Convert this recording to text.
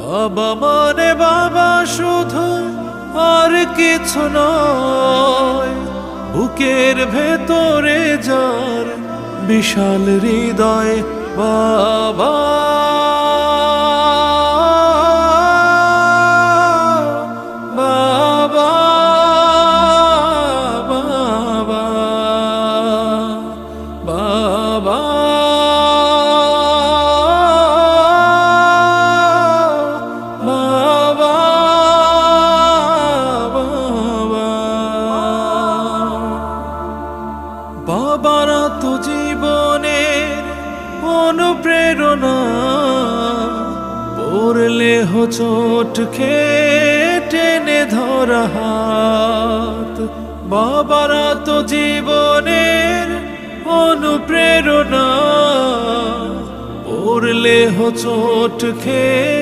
বাবা মানে বাবা শুধু, আর কিছু নয়। বুকের ভেতরে যার বিশাল হৃদয়, বাবা বাবা বাবা বাবা বাবারা তো জীবনের অনুপ্রেরণা, পড়লে হোঁচট খেয়ে টেনে ধরা হাত। বাবারা তো জীবনের অনুপ্রেরণা, পড়লে হোঁচট খেয়ে